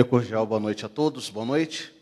Meu cordial boa noite a todos, boa noite.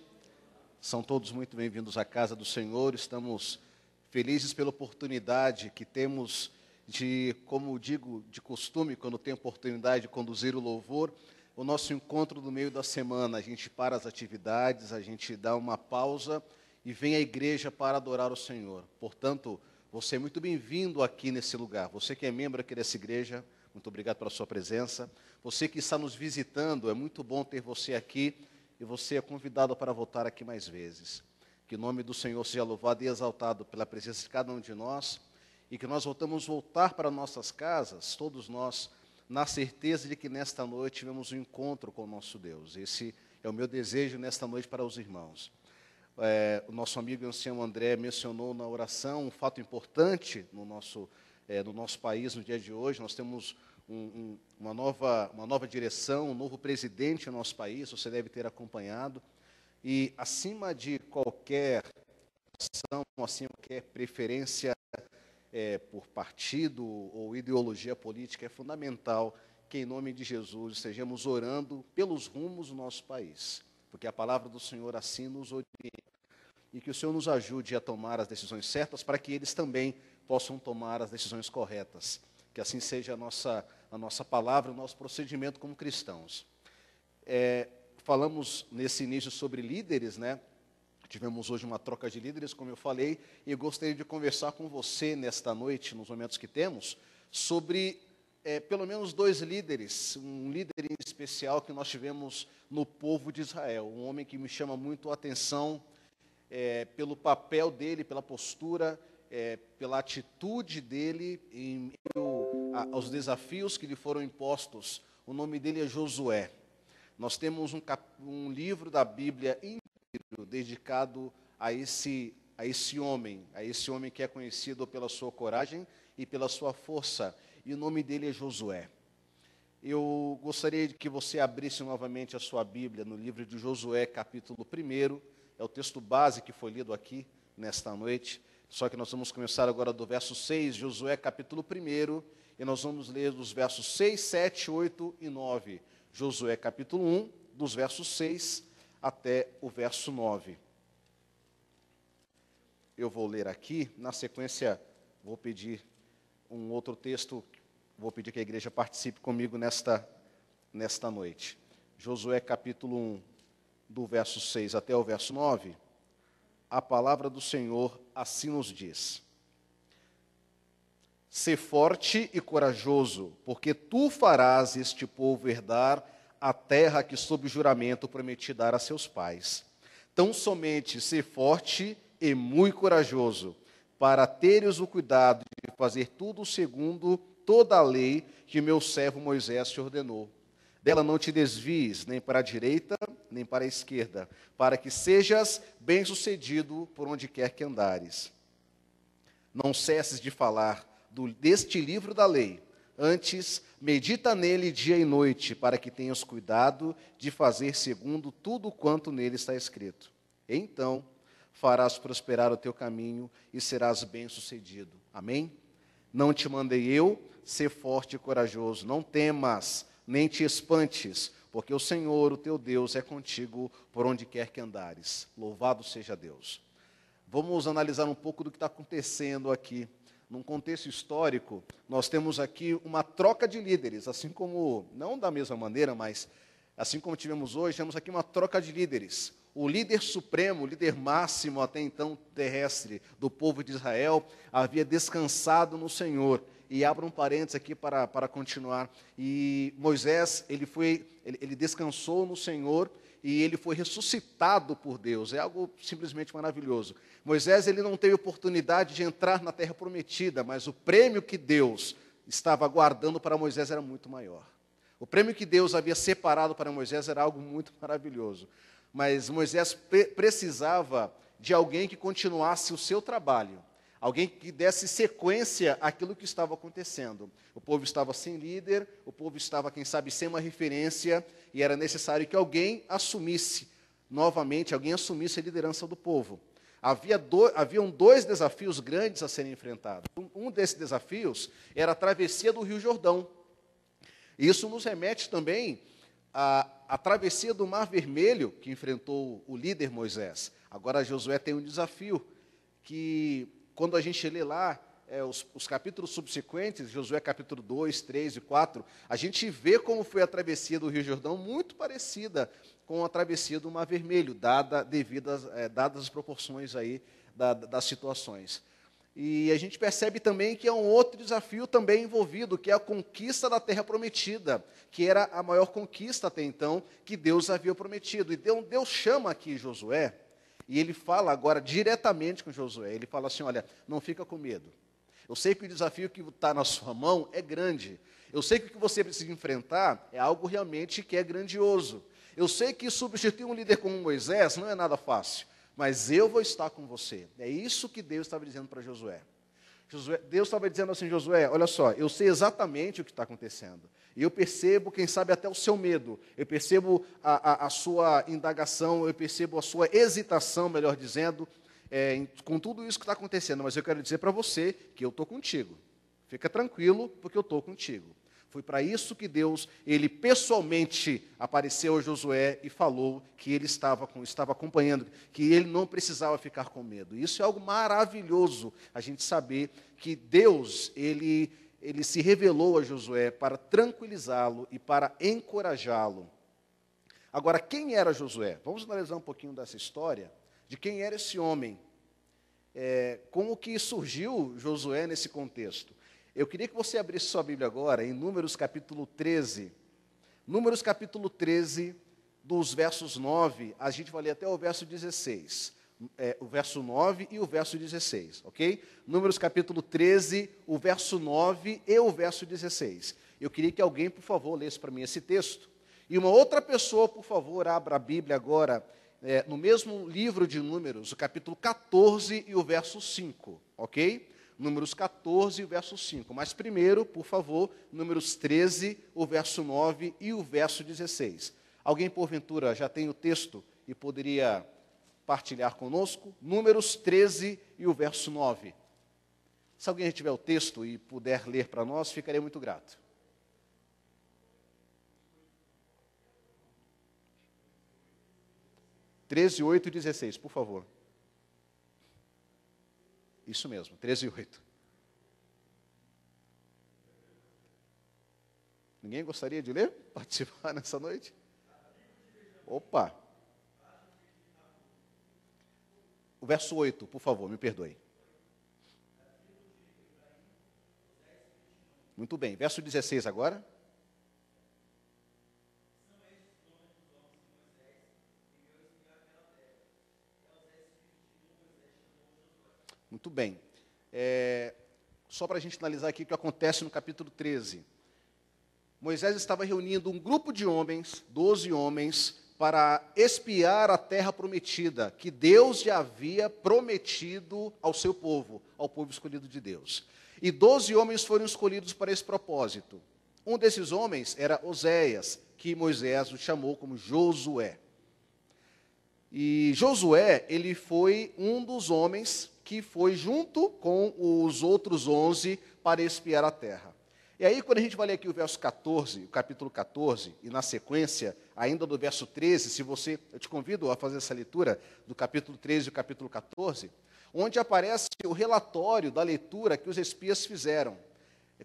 São todos muito bem-vindos à casa do Senhor. Estamos felizes pela oportunidade que temos de, como digo, de costume, quando tem oportunidade de conduzir o louvor, o nosso encontro no meio da semana. A gente para as atividades, a gente dá uma pausa e vem à igreja para adorar o Senhor. Portanto, você é muito bem-vindo aqui nesse lugar. Você que é membro aqui dessa igreja, muito obrigado pela sua presença. Você que está nos visitando, é muito bom ter você aqui e você é convidado para voltar aqui mais vezes. Que o nome do Senhor seja louvado e exaltado pela presença de cada um de nós e que nós voltar para nossas casas, todos nós, na certeza de que nesta noite tivemos um encontro com o nosso Deus. Esse é o meu desejo nesta noite para os irmãos. O nosso amigo ancião André mencionou na oração um fato importante no nosso país no dia de hoje. Nós temos uma nova direção, um novo presidente no nosso país, você deve ter acompanhado. E acima de qualquer ação, acima de qualquer preferência por partido ou ideologia política, é fundamental que, em nome de Jesus, estejamos orando pelos rumos do nosso país, porque a palavra do Senhor assim nos orienta. E que o Senhor nos ajude a tomar as decisões certas para que eles também possam tomar as decisões corretas. Que assim seja a nossa palavra, o nosso procedimento como cristãos. Falamos nesse início sobre líderes, né? Tivemos hoje uma troca de líderes, como eu falei, e eu gostaria de conversar com você nesta noite, nos momentos que temos, sobre pelo menos dois líderes, um líder em especial que nós tivemos no povo de Israel, um homem que me chama muito a atenção pelo papel dele, pela postura, pela atitude dele em meio aos desafios que lhe foram impostos. O nome dele é Josué. Nós temos um livro da Bíblia inteiro dedicado a esse homem que é conhecido pela sua coragem e pela sua força, e o nome dele é Josué. Eu gostaria de que você abrisse novamente a sua Bíblia no livro de Josué, capítulo 1, é o texto base que foi lido aqui nesta noite, só que nós vamos começar agora do verso 6, Josué capítulo 1, e nós vamos ler dos versos 6, 7, 8 e 9. Josué capítulo 1, dos versos 6 até o verso 9. Eu vou ler aqui, na sequência vou pedir um outro texto, vou pedir que a igreja participe comigo nesta noite. Josué capítulo 1, do verso 6 até o verso 9, a palavra do Senhor assim nos diz: Sê forte e corajoso, porque tu farás este povo herdar a terra que sob juramento prometi dar a seus pais. Tão somente sê forte e muito corajoso, para teres o cuidado de fazer tudo segundo toda a lei que meu servo Moisés te ordenou. Dela não te desvies, nem para a direita, nem para a esquerda, para que sejas bem-sucedido por onde quer que andares. Não cesses de falar deste livro da lei, antes medita nele dia e noite, para que tenhas cuidado de fazer segundo tudo quanto nele está escrito. Então farás prosperar o teu caminho e serás bem-sucedido. Amém? Não te mandei eu, ser forte e corajoso, não temas, nem te espantes, porque o Senhor, o teu Deus, é contigo por onde quer que andares. Louvado seja Deus. Vamos analisar um pouco do que está acontecendo aqui. Num contexto histórico, nós temos aqui uma troca de líderes, assim como, não da mesma maneira, mas assim como tivemos hoje, temos aqui uma troca de líderes. O líder supremo, o líder máximo até então terrestre do povo de Israel, havia descansado no Senhor. E abro um parênteses aqui para continuar. E Moisés, ele descansou no Senhor e ele foi ressuscitado por Deus. É algo simplesmente maravilhoso. Moisés, ele não teve oportunidade de entrar na terra prometida, mas o prêmio que Deus estava guardando para Moisés era muito maior. O prêmio que Deus havia separado para Moisés era algo muito maravilhoso. Mas Moisés precisava de alguém que continuasse o seu trabalho. Alguém que desse sequência àquilo que estava acontecendo. O povo estava sem líder, o povo estava, quem sabe, sem uma referência, e era necessário que alguém assumisse novamente, alguém assumisse a liderança do povo. Haviam dois desafios grandes a serem enfrentados. Um desses desafios era a travessia do Rio Jordão. Isso nos remete também a travessia do Mar Vermelho, que enfrentou o líder Moisés. Agora Josué tem um desafio, que quando a gente lê lá, os capítulos subsequentes, Josué capítulo 2, 3 e 4, a gente vê como foi a travessia do Rio Jordão, muito parecida com a travessia do Mar Vermelho, dadas as proporções aí das situações. E a gente percebe também que é um outro desafio também envolvido, que é a conquista da terra prometida, que era a maior conquista até então que Deus havia prometido. E Deus chama aqui Josué, e ele fala agora diretamente com Josué. Ele fala assim, olha, não fica com medo. Eu sei que o desafio que está na sua mão é grande. Eu sei que o que você precisa enfrentar é algo realmente que é grandioso. Eu sei que substituir um líder como Moisés não é nada fácil, mas eu vou estar com você. É isso que Deus estava dizendo para Josué. Deus estava dizendo assim, Josué, olha só, eu sei exatamente o que está acontecendo. E eu percebo, quem sabe, até o seu medo. Eu percebo a sua indagação, eu percebo a sua hesitação, melhor dizendo, com tudo isso que está acontecendo. Mas eu quero dizer para você que eu estou contigo. Fica tranquilo, porque eu estou contigo. Foi para isso que Deus, ele pessoalmente apareceu a Josué e falou que ele estava acompanhando, que ele não precisava ficar com medo. Isso é algo maravilhoso, a gente saber que Deus, ele se revelou a Josué para tranquilizá-lo e para encorajá-lo. Agora, quem era Josué? Vamos analisar um pouquinho dessa história, de quem era esse homem. Como que surgiu Josué nesse contexto? Eu queria que você abrisse sua Bíblia agora em Números capítulo 13. Números capítulo 13, dos versos 9, a gente vai ler até o verso 16. O verso 9 e o verso 16, ok? Números capítulo 13, o verso 9 e o verso 16. Eu queria que alguém, por favor, lesse para mim esse texto. E uma outra pessoa, por favor, abra a Bíblia agora, no mesmo livro de Números, o capítulo 14 e o verso 5, ok? Números 14, o verso 5. Mas primeiro, por favor, Números 13, o verso 9 e o verso 16. Alguém, porventura, já tem o texto e poderia partilhar conosco? Números 13 e o verso 9. Se alguém tiver o texto e puder ler para nós, ficaria muito grato. Treze, 8 e 16, por favor. Isso mesmo, 13 e 8. Ninguém gostaria de ler? Participar nessa noite? Opa! O verso 8, por favor, me perdoe. Muito bem, verso 16 agora. Muito bem. Só para a gente analisar aqui o que acontece no capítulo 13. Moisés estava reunindo um grupo de homens, 12 homens, para espiar a terra prometida, que Deus já havia prometido ao seu povo, ao povo escolhido de Deus. E 12 homens foram escolhidos para esse propósito. Um desses homens era Oséias, que Moisés o chamou como Josué. E Josué, ele foi um dos homens que foi junto com os outros 11 para espiar a terra. E aí, quando a gente vai ler aqui o verso 14, o capítulo 14, e na sequência, ainda do verso 13, eu te convido a fazer essa leitura do capítulo 13 e o capítulo 14, onde aparece o relatório da leitura que os espias fizeram.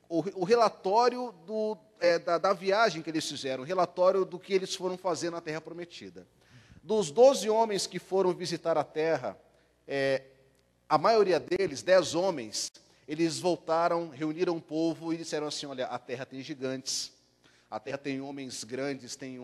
O relatório da viagem que eles fizeram, o relatório do que eles foram fazer na terra prometida. Dos 12 homens que foram visitar a terra, a maioria deles, 10 homens, eles voltaram, reuniram o povo e disseram assim, olha, a terra tem gigantes, a terra tem homens grandes, tem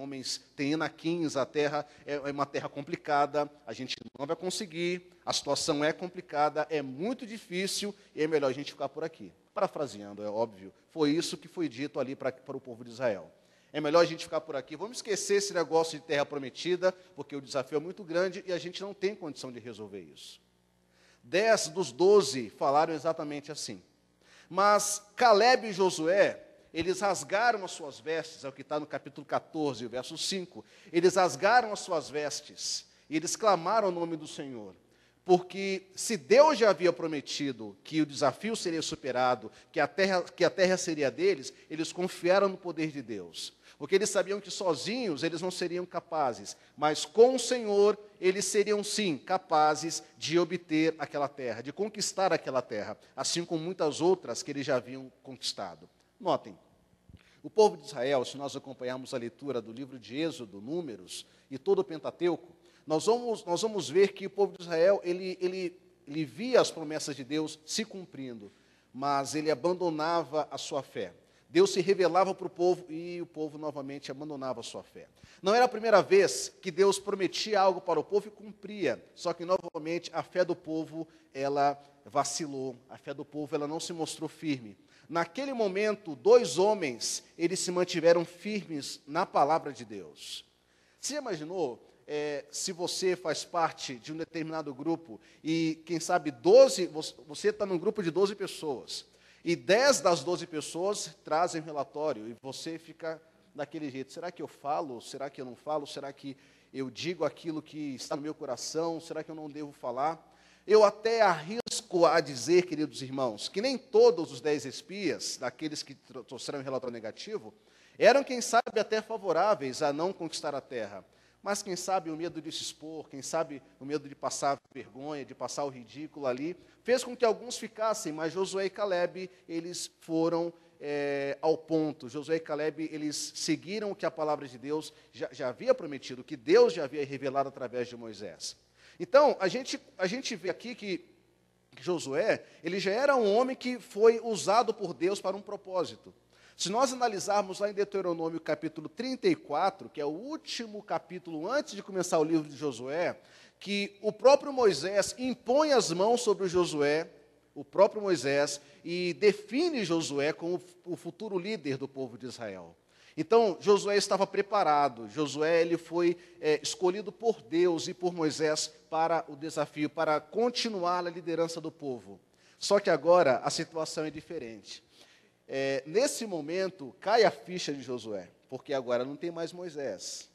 enaquins, a terra é uma terra complicada, a gente não vai conseguir, a situação é complicada, é muito difícil e é melhor a gente ficar por aqui. Parafraseando, é óbvio, foi isso que foi dito ali para o povo de Israel. É melhor a gente ficar por aqui, vamos esquecer esse negócio de terra prometida, porque o desafio é muito grande e a gente não tem condição de resolver isso. 10 dos 12 falaram exatamente assim. Mas Calebe e Josué, eles rasgaram as suas vestes, é o que está no capítulo 14, verso 5. Eles rasgaram as suas vestes, e eles clamaram o nome do Senhor. Porque se Deus já havia prometido que o desafio seria superado, que a terra seria deles, eles confiaram no poder de Deus. Porque eles sabiam que sozinhos eles não seriam capazes, mas com o Senhor eles seriam sim capazes de obter aquela terra, de conquistar aquela terra, assim como muitas outras que eles já haviam conquistado. Notem, o povo de Israel, se nós acompanharmos a leitura do livro de Êxodo, Números e todo o Pentateuco, nós vamos ver que o povo de Israel, ele via as promessas de Deus se cumprindo, mas ele abandonava a sua fé. Deus se revelava para o povo e o povo novamente abandonava a sua fé. Não era a primeira vez que Deus prometia algo para o povo e cumpria, só que novamente a fé do povo, ela vacilou, a fé do povo, ela não se mostrou firme. Naquele momento, 2 homens, eles se mantiveram firmes na palavra de Deus. Você imaginou? Se você faz parte de um determinado grupo e, quem sabe, você está num grupo de 12 pessoas, e 10 das 12 pessoas trazem um relatório, e você fica daquele jeito, será que eu falo, será que eu não falo, será que eu digo aquilo que está no meu coração, será que eu não devo falar? Eu até arrisco a dizer, queridos irmãos, que nem todos os 10 espias, daqueles que trouxeram um relatório negativo, eram, quem sabe, até favoráveis a não conquistar a terra. Mas quem sabe o medo de se expor, quem sabe o medo de passar vergonha, de passar o ridículo ali, fez com que alguns ficassem, mas Josué e Caleb, eles foram ao ponto. Josué e Caleb, eles seguiram o que a palavra de Deus já havia prometido, que Deus já havia revelado através de Moisés. Então, a gente vê aqui que Josué, ele já era um homem que foi usado por Deus para um propósito. Se nós analisarmos lá em Deuteronômio capítulo 34, que é o último capítulo antes de começar o livro de Josué, que o próprio Moisés impõe as mãos sobre Josué, o próprio Moisés, e define Josué como o futuro líder do povo de Israel. Então, Josué estava preparado, Josué ele foi escolhido por Deus e por Moisés para o desafio, para continuar a liderança do povo. Só que agora a situação é diferente. Nesse momento, cai a ficha de Josué, porque agora não tem mais Moisés.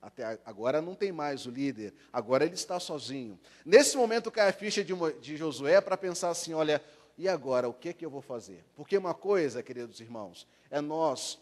Até agora não tem mais o líder, agora ele está sozinho. Nesse momento, cai a ficha de Josué para pensar assim, olha, e agora, o que é que eu vou fazer? Porque uma coisa, queridos irmãos, é nós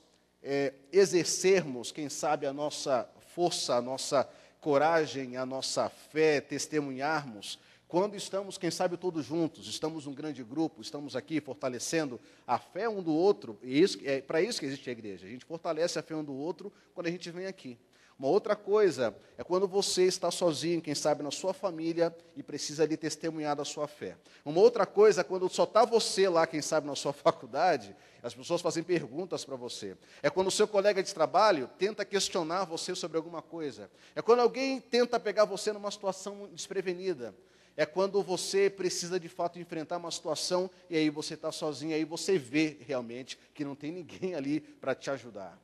exercermos, quem sabe, a nossa força, a nossa coragem, a nossa fé, testemunharmos, quando estamos, quem sabe, todos juntos, estamos num grande grupo, estamos aqui fortalecendo a fé um do outro, e é para isso que existe a igreja, a gente fortalece a fé um do outro quando a gente vem aqui. Uma outra coisa é quando você está sozinho, quem sabe, na sua família, e precisa ali testemunhar da sua fé. Uma outra coisa é quando só está você lá, quem sabe, na sua faculdade, as pessoas fazem perguntas para você. É quando o seu colega de trabalho tenta questionar você sobre alguma coisa. É quando alguém tenta pegar você numa situação desprevenida. É quando você precisa, de fato, enfrentar uma situação, e aí você está sozinho, aí você vê realmente que não tem ninguém ali para te ajudar.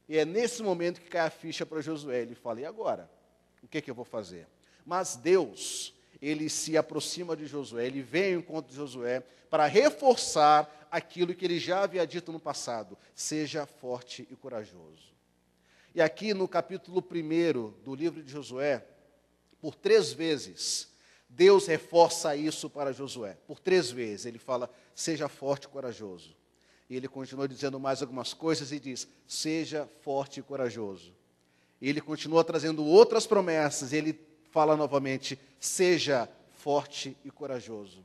E é nesse momento que cai a ficha para Josué. Ele fala, e agora? O que é que eu vou fazer? Mas Deus, ele se aproxima de Josué, ele vem ao encontro de Josué para reforçar aquilo que ele já havia dito no passado. Seja forte e corajoso. E aqui no capítulo 1 do livro de Josué, por 3 vezes, Deus reforça isso para Josué. Por 3 vezes ele fala, seja forte e corajoso. E ele continua dizendo mais algumas coisas e diz, seja forte e corajoso. E ele continua trazendo outras promessas, e ele fala novamente, seja forte e corajoso.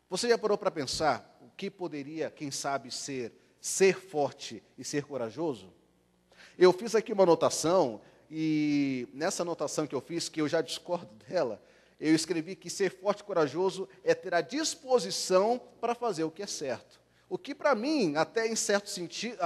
Você já parou para pensar o que poderia, quem sabe, ser forte e ser corajoso? Eu fiz aqui uma anotação, e nessa anotação que eu fiz, que eu já discordo dela, eu escrevi que ser forte e corajoso é ter a disposição para fazer o que é certo. O que, para mim, até certo sentido,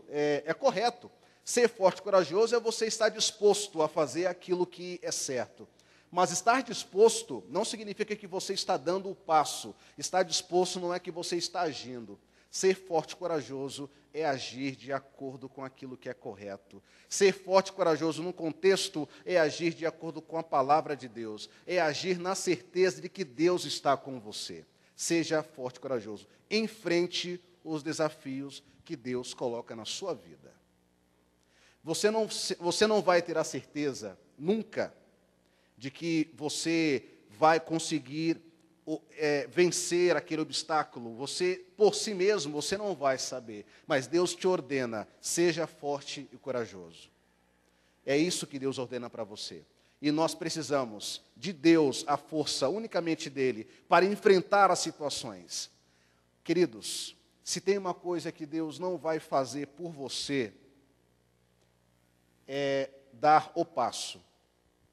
é correto. Ser forte e corajoso é você estar disposto a fazer aquilo que é certo. Mas estar disposto não significa que você está dando o passo. Estar disposto não é que você está agindo. Ser forte e corajoso é agir de acordo com aquilo que é correto. Ser forte e corajoso num contexto é agir de acordo com a palavra de Deus. É agir na certeza de que Deus está com você. Seja forte e corajoso. Enfrente os desafios que Deus coloca na sua vida. Você não vai ter a certeza, nunca, de que você vai conseguir vencer aquele obstáculo. Você, por si mesmo, você não vai saber. Mas Deus te ordena, seja forte e corajoso. É isso que Deus ordena para você. E nós precisamos de Deus, a força unicamente dEle, para enfrentar as situações. Queridos, se tem uma coisa que Deus não vai fazer por você, é dar o passo,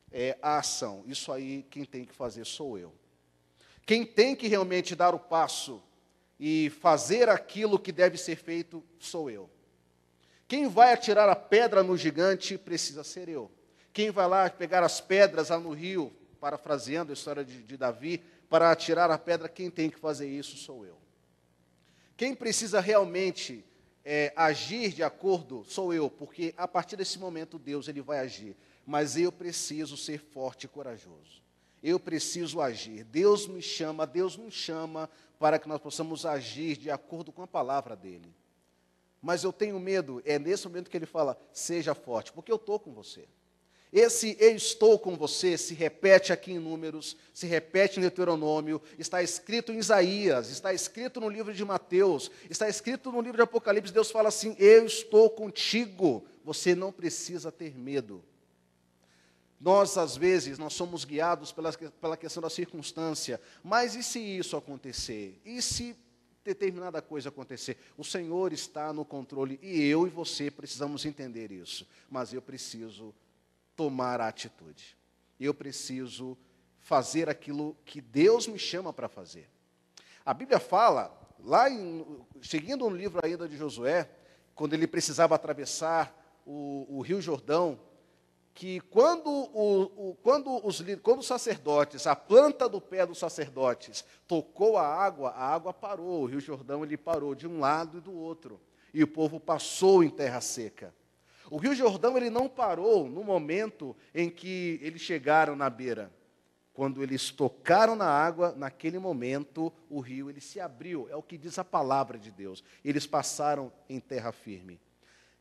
é a ação. Isso aí quem tem que fazer sou eu. Quem tem que realmente dar o passo e fazer aquilo que deve ser feito sou eu. Quem vai atirar a pedra no gigante precisa ser eu. Quem vai lá pegar as pedras lá no rio, parafraseando a história de Davi, para atirar a pedra, quem tem que fazer isso sou eu. Quem precisa realmente agir de acordo sou eu, porque a partir desse momento Deus ele vai agir. Mas eu preciso ser forte e corajoso. Eu preciso agir. Deus me chama, Deus nos chama para que nós possamos agir de acordo com a palavra dEle. Mas eu tenho medo, é nesse momento que Ele fala, seja forte, porque eu estou com você. Esse eu estou com você se repete aqui em Números, se repete em Deuteronômio, está escrito em Isaías, está escrito no livro de Mateus, está escrito no livro de Apocalipse. Deus fala assim, eu estou contigo, você não precisa ter medo. Nós, às vezes, nós somos guiados pela questão da circunstância, mas e se isso acontecer? E se determinada coisa acontecer? O Senhor está no controle e eu e você precisamos entender isso, mas eu preciso tomar a atitude. Eu preciso fazer aquilo que Deus me chama para fazer. A Bíblia fala, seguindo no livro ainda de Josué, quando ele precisava atravessar o Rio Jordão, que quando os sacerdotes, a planta do pé dos sacerdotes, tocou a água parou, o Rio Jordão ele parou de um lado e do outro, e o povo passou em terra seca. O Rio Jordão ele não parou no momento em que eles chegaram na beira. Quando eles tocaram na água, naquele momento o rio ele se abriu, é o que diz a palavra de Deus. Eles passaram em terra firme.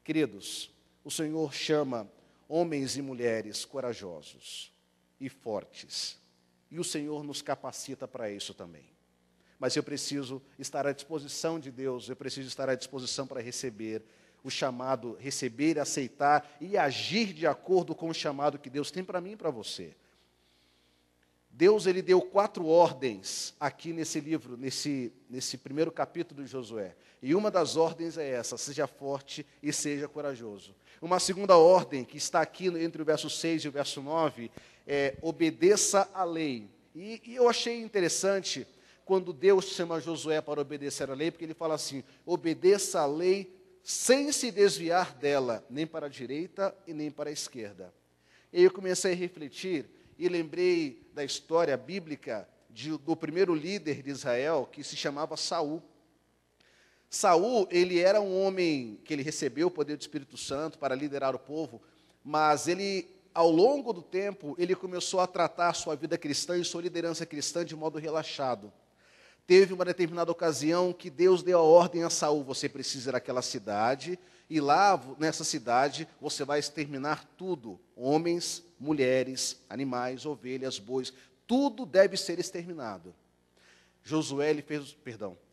Queridos, o Senhor chama homens e mulheres corajosos e fortes. E o Senhor nos capacita para isso também. Mas eu preciso estar à disposição de Deus, eu preciso estar à disposição para receber o chamado, receber, aceitar e agir de acordo com o chamado que Deus tem para mim e para você. Deus ele deu 4 ordens aqui nesse livro, nesse primeiro capítulo de Josué. E uma das ordens é essa, seja forte e seja corajoso. Uma segunda ordem, que está aqui entre o verso 6 e o verso 9, é obedeça à lei. E eu achei interessante quando Deus chama Josué para obedecer à lei, porque ele fala assim, obedeça à lei sem se desviar dela, nem para a direita e nem para a esquerda. E eu comecei a refletir e lembrei da história bíblica do primeiro líder de Israel, que se chamava Saul. Saul, ele era um homem que ele recebeu o poder do Espírito Santo para liderar o povo, mas ele, ao longo do tempo, ele começou a tratar a sua vida cristã e sua liderança cristã de modo relaxado. Teve uma determinada ocasião que Deus deu a ordem a Saul, você precisa ir àquela cidade, e lá, nessa cidade, você vai exterminar tudo, homens, mulheres, animais, ovelhas, bois, tudo deve ser exterminado.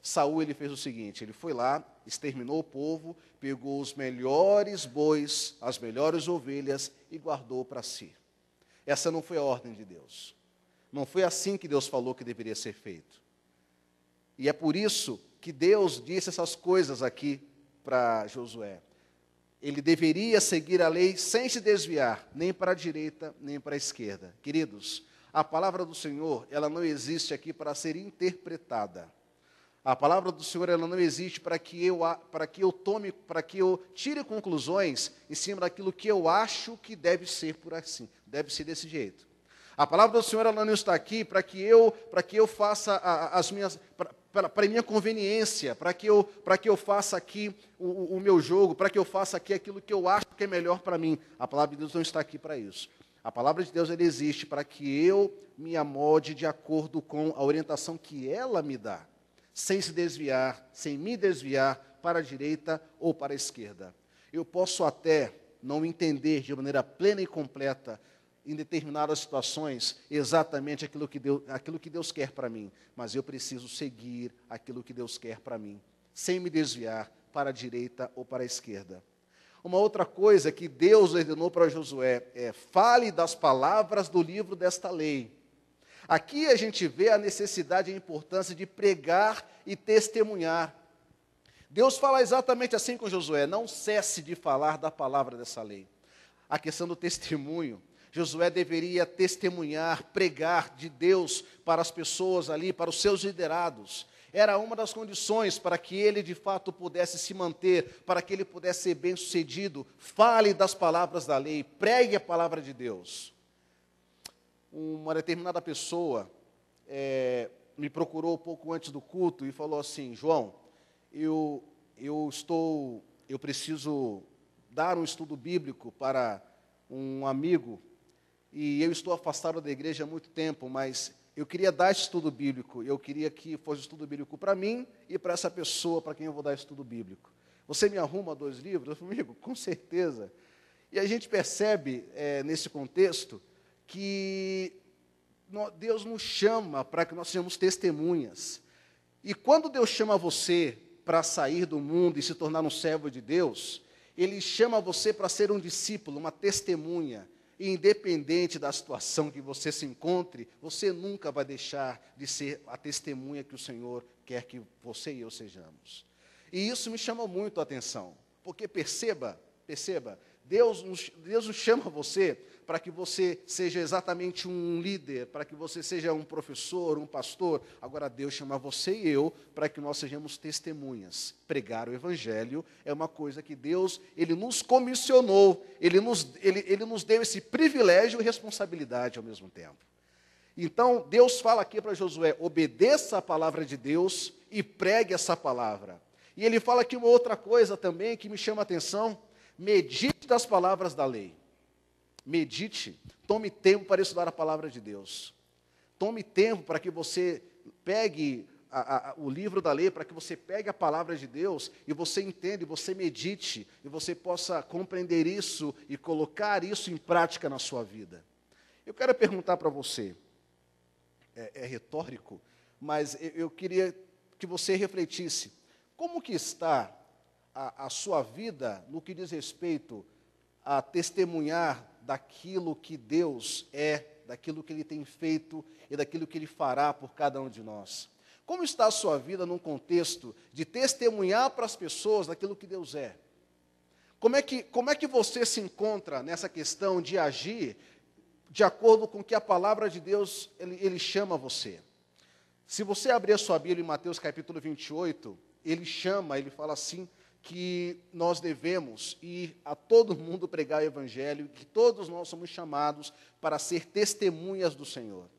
Saul ele fez o seguinte, ele foi lá, exterminou o povo, pegou os melhores bois, as melhores ovelhas e guardou para si. Essa não foi a ordem de Deus. Não foi assim que Deus falou que deveria ser feito. E é por isso que Deus disse essas coisas aqui para Josué. Ele deveria seguir a lei sem se desviar, nem para a direita, nem para a esquerda. Queridos, a palavra do Senhor, ela não existe aqui para ser interpretada. A palavra do Senhor, ela não existe para que eu tire conclusões em cima daquilo que eu acho que deve ser por assim, deve ser desse jeito. A palavra do Senhor, ela não está aqui para que eu faça as minhas, para a minha conveniência, para que eu faça aqui o meu jogo, para que eu faça aqui aquilo que eu acho que é melhor para mim. A palavra de Deus não está aqui para isso. A palavra de Deus ela existe para que eu me amolde de acordo com a orientação que ela me dá, sem se desviar, sem me desviar para a direita ou para a esquerda. Eu posso até não entender de maneira plena e completa em determinadas situações, exatamente aquilo que Deus quer para mim, mas eu preciso seguir aquilo que Deus quer para mim, sem me desviar para a direita ou para a esquerda. Uma outra coisa que Deus ordenou para Josué é: fale das palavras do livro desta lei. Aqui a gente vê a necessidade e a importância de pregar e testemunhar. Deus fala exatamente assim com Josué: não cesse de falar da palavra dessa lei. A questão do testemunho, Josué deveria testemunhar, pregar de Deus para as pessoas ali, para os seus liderados. Era uma das condições para que ele de fato pudesse se manter, para que ele pudesse ser bem-sucedido. Fale das palavras da lei, pregue a palavra de Deus. Uma determinada pessoa me procurou pouco antes do culto e falou assim: João, eu preciso dar um estudo bíblico para um amigo, e eu estou afastado da igreja há muito tempo, mas eu queria dar esse estudo bíblico, eu queria que fosse estudo bíblico para mim e para essa pessoa para quem eu vou dar estudo bíblico. Você me arruma 2 livros? Eu falei: amigo, com certeza. E a gente percebe, nesse contexto, que Deus nos chama para que nós sejamos testemunhas. E quando Deus chama você para sair do mundo e se tornar um servo de Deus, Ele chama você para ser um discípulo, uma testemunha. E independente da situação que você se encontre, você nunca vai deixar de ser a testemunha que o Senhor quer que você e eu sejamos. E isso me chama muito a atenção, porque perceba, Deus nos chama você para que você seja exatamente um líder, para que você seja um professor, um pastor. Agora Deus chama você e eu para que nós sejamos testemunhas. Pregar o Evangelho é uma coisa que Deus, Ele nos comissionou, Ele nos deu esse privilégio e responsabilidade ao mesmo tempo. Então, Deus fala aqui para Josué: obedeça a palavra de Deus e pregue essa palavra. E Ele fala aqui uma outra coisa também que me chama a atenção: medite das palavras da lei. Medite, tome tempo para estudar a palavra de Deus. Tome tempo para que você pegue o livro da lei, para que você pegue a palavra de Deus e você entenda, e você medite, e você possa compreender isso e colocar isso em prática na sua vida. Eu quero perguntar para você, é retórico, mas eu queria que você refletisse: como que está a sua vida no que diz respeito a testemunhar daquilo que Deus é, daquilo que Ele tem feito e daquilo que Ele fará por cada um de nós? Como está a sua vida num contexto de testemunhar para as pessoas daquilo que Deus é? Como é que você se encontra nessa questão de agir de acordo com o que a palavra de Deus ele chama você? Se você abrir a sua Bíblia em Mateus capítulo 28, ele fala assim, que nós devemos ir a todo mundo pregar o Evangelho, que todos nós somos chamados para ser testemunhas do Senhor.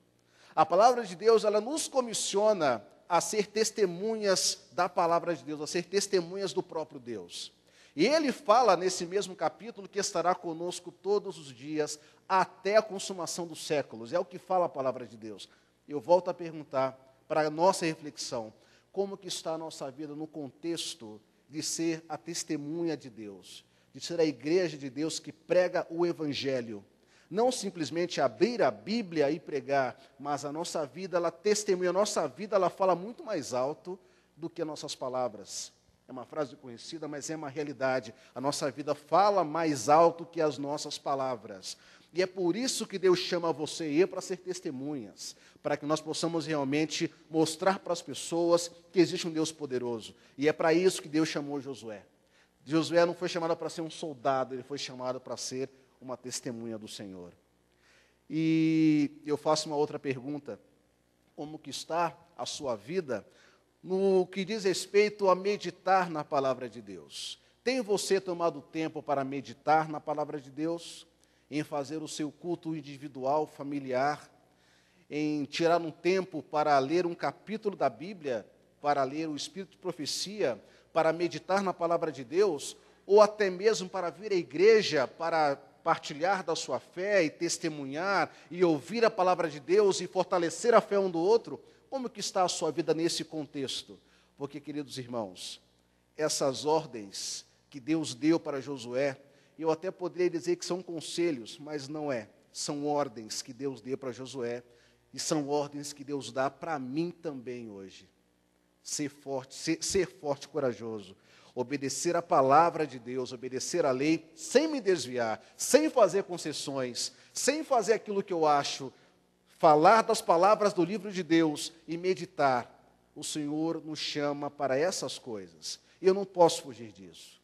A palavra de Deus, ela nos comissiona a ser testemunhas da palavra de Deus, a ser testemunhas do próprio Deus. E ele fala nesse mesmo capítulo que estará conosco todos os dias, até a consumação dos séculos. É o que fala a palavra de Deus. Eu volto a perguntar, para a nossa reflexão: como que está a nossa vida no contexto de ser a testemunha de Deus, de ser a igreja de Deus que prega o Evangelho? Não simplesmente abrir a Bíblia e pregar, mas a nossa vida, ela testemunha, a nossa vida, ela fala muito mais alto do que as nossas palavras. É uma frase conhecida, mas é uma realidade. A nossa vida fala mais alto que as nossas palavras. E é por isso que Deus chama você e eu para ser testemunhas, para que nós possamos realmente mostrar para as pessoas que existe um Deus poderoso. E é para isso que Deus chamou Josué. Josué não foi chamado para ser um soldado, ele foi chamado para ser uma testemunha do Senhor. E eu faço uma outra pergunta: como que está a sua vida no que diz respeito a meditar na palavra de Deus? Tem você tomado tempo para meditar na palavra de Deus? Em fazer o seu culto individual, familiar, em tirar um tempo para ler um capítulo da Bíblia, para ler o Espírito de Profecia, para meditar na palavra de Deus, ou até mesmo para vir à igreja, para partilhar da sua fé e testemunhar, e ouvir a palavra de Deus e fortalecer a fé um do outro? Como que está a sua vida nesse contexto? Porque, queridos irmãos, essas ordens que Deus deu para Josué, eu até poderia dizer que são conselhos, mas não é. são ordens que Deus deu para Josué, e são ordens que Deus dá para mim também hoje. Ser forte e corajoso. Obedecer a palavra de Deus, obedecer a lei, sem me desviar, sem fazer concessões, sem fazer aquilo que eu acho, falar das palavras do livro de Deus e meditar. O Senhor nos chama para essas coisas. E eu não posso fugir disso.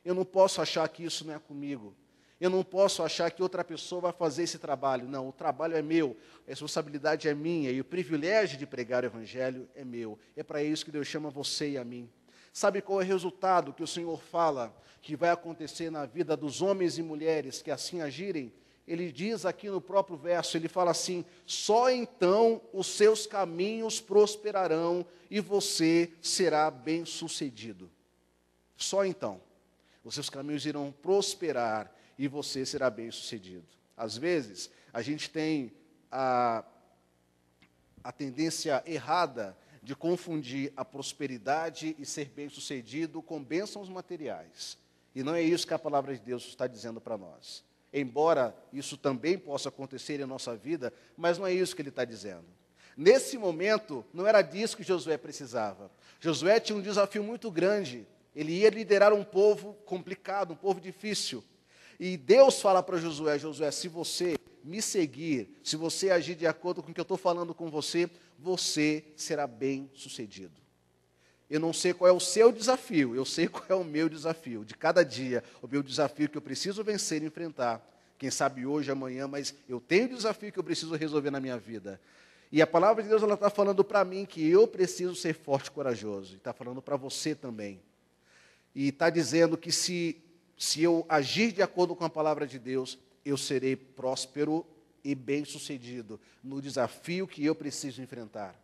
Eu não posso achar que isso não é comigo. Eu não posso achar que outra pessoa vai fazer esse trabalho. Não, o trabalho é meu, a responsabilidade é minha e o privilégio de pregar o Evangelho é meu. É para isso que Deus chama você e a mim. Sabe qual é o resultado que o Senhor fala que vai acontecer na vida dos homens e mulheres que assim agirem? Ele diz aqui no próprio verso, ele fala assim: só então os seus caminhos prosperarão e você será bem-sucedido. Só então os seus caminhos irão prosperar e você será bem-sucedido. Às vezes, a gente tem a tendência errada de confundir a prosperidade e ser bem-sucedido com bênçãos materiais. E não é isso que a palavra de Deus está dizendo para nós. Embora isso também possa acontecer em nossa vida, mas não é isso que ele está dizendo. Nesse momento, não era disso que Josué precisava. Josué tinha um desafio muito grande. Ele ia liderar um povo complicado, um povo difícil. E Deus fala para Josué: Josué, se você me seguir, se você agir de acordo com o que eu estou falando com você, você será bem-sucedido. Eu não sei qual é o seu desafio, eu sei qual é o meu desafio. De cada dia, o meu desafio que eu preciso vencer e enfrentar. Quem sabe hoje, amanhã, mas eu tenho um desafio que eu preciso resolver na minha vida. E a palavra de Deus está falando para mim que eu preciso ser forte e corajoso. E está falando para você também. E está dizendo que se eu agir de acordo com a palavra de Deus, eu serei próspero e bem-sucedido no desafio que eu preciso enfrentar.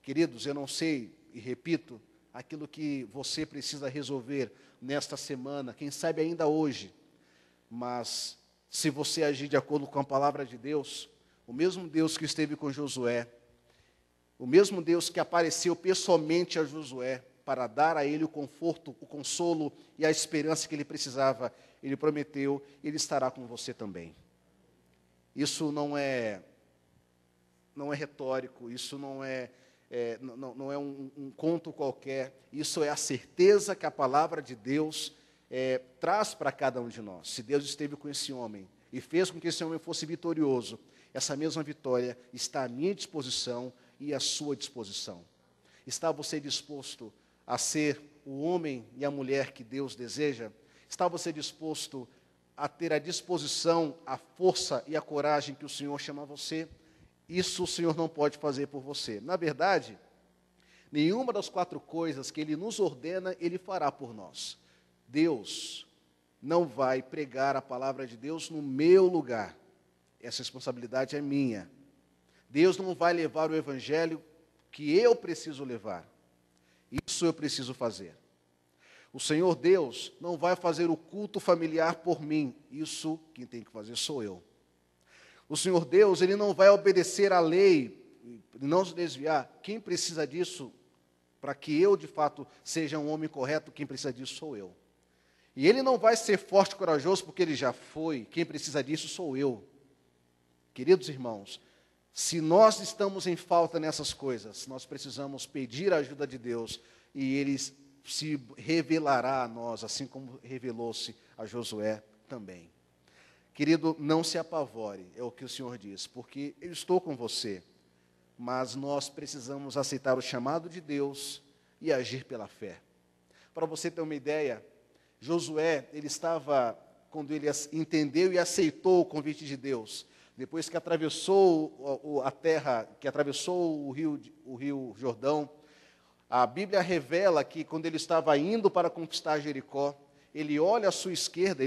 Queridos, eu não sei, e repito, aquilo que você precisa resolver nesta semana, quem sabe ainda hoje, mas se você agir de acordo com a palavra de Deus, o mesmo Deus que esteve com Josué, o mesmo Deus que apareceu pessoalmente a Josué, para dar a ele o conforto, o consolo e a esperança que ele precisava, ele prometeu, ele estará com você também. Isso não é retórico, isso não é um conto qualquer, isso é a certeza que a palavra de Deus traz para cada um de nós. Se Deus esteve com esse homem e fez com que esse homem fosse vitorioso, essa mesma vitória está à minha disposição e à sua disposição. Está você disposto a ser o homem e a mulher que Deus deseja? Está você disposto a ter a disposição, a força e a coragem que o Senhor chama você? Isso o Senhor não pode fazer por você. Na verdade, nenhuma das 4 coisas que Ele nos ordena, Ele fará por nós. Deus não vai pregar a palavra de Deus no meu lugar. Essa responsabilidade é minha. Deus não vai levar o evangelho que eu preciso levar. Isso eu preciso fazer. O Senhor Deus não vai fazer o culto familiar por mim. Isso quem tem que fazer sou eu. O Senhor Deus, Ele não vai obedecer à lei, não se desviar. Quem precisa disso, para que eu, de fato, seja um homem correto, quem precisa disso sou eu. E Ele não vai ser forte e corajoso porque Ele já foi. Quem precisa disso sou eu. Queridos irmãos, se nós estamos em falta nessas coisas, nós precisamos pedir a ajuda de Deus e Ele se revelará a nós, assim como revelou-se a Josué também. Querido, não se apavore, é o que o Senhor diz, porque eu estou com você, mas nós precisamos aceitar o chamado de Deus e agir pela fé. Para você ter uma ideia, Josué, ele estava, quando ele entendeu e aceitou o convite de Deus, depois que atravessou a terra, que atravessou o rio Jordão, a Bíblia revela que quando ele estava indo para conquistar Jericó, ele olha à sua esquerda,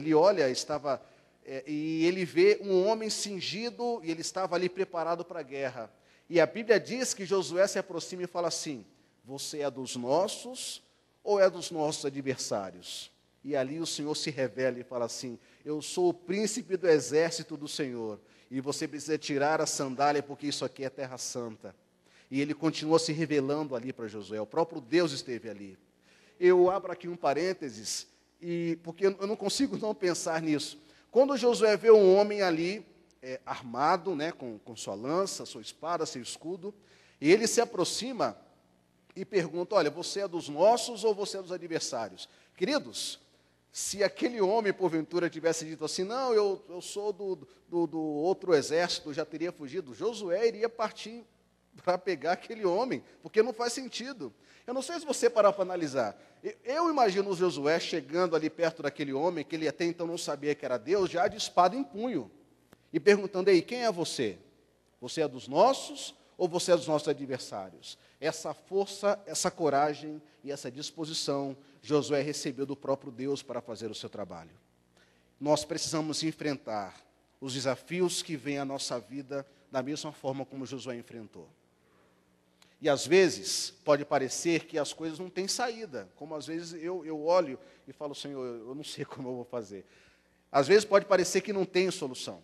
e ele vê um homem cingido, e ele estava ali preparado para a guerra. E a Bíblia diz que Josué se aproxima e fala assim: você é dos nossos ou é dos nossos adversários? E ali o Senhor se revela e fala assim: eu sou o príncipe do exército do Senhor, e você precisa tirar a sandália, porque isso aqui é terra santa. E ele continuou se revelando ali para Josué, o próprio Deus esteve ali. Eu abro aqui um parênteses, porque eu não consigo não pensar nisso. Quando Josué vê um homem ali, armado, né, com sua lança, sua espada, seu escudo, e ele se aproxima e pergunta, olha, você é dos nossos ou você é dos adversários? Queridos, se aquele homem, porventura, tivesse dito assim, não, eu sou do outro exército, já teria fugido, Josué iria partir para pegar aquele homem, porque não faz sentido. Eu não sei se você parar para analisar. Eu imagino o Josué chegando ali perto daquele homem, que ele até então não sabia que era Deus, já de espada em punho, e perguntando, ei, quem é você? Você é dos nossos ou você é dos nossos adversários? Essa força, essa coragem e essa disposição, Josué recebeu do próprio Deus para fazer o seu trabalho. Nós precisamos enfrentar os desafios que vêm à nossa vida da mesma forma como Josué enfrentou. E às vezes pode parecer que as coisas não têm saída, como às vezes eu olho e falo, Senhor, eu não sei como eu vou fazer. Às vezes pode parecer que não tem solução,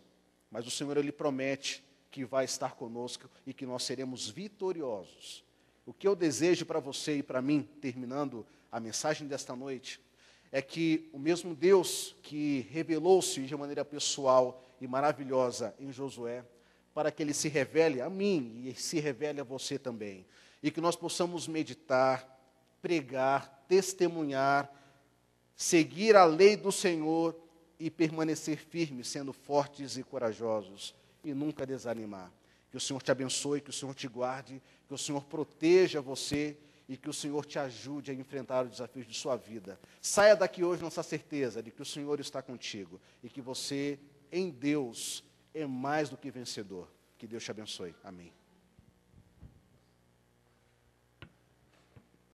mas o Senhor, Ele promete que vai estar conosco e que nós seremos vitoriosos. O que eu desejo para você e para mim, terminando a mensagem desta noite, é que o mesmo Deus que revelou-se de maneira pessoal e maravilhosa em Josué, para que Ele se revele a mim e se revele a você também. E que nós possamos meditar, pregar, testemunhar, seguir a lei do Senhor e permanecer firmes, sendo fortes e corajosos, e nunca desanimar. Que o Senhor te abençoe, que o Senhor te guarde, que o Senhor proteja você e que o Senhor te ajude a enfrentar os desafios de sua vida. Saia daqui hoje nessa certeza de que o Senhor está contigo e que você, em Deus, é mais do que vencedor. Que Deus te abençoe. Amém.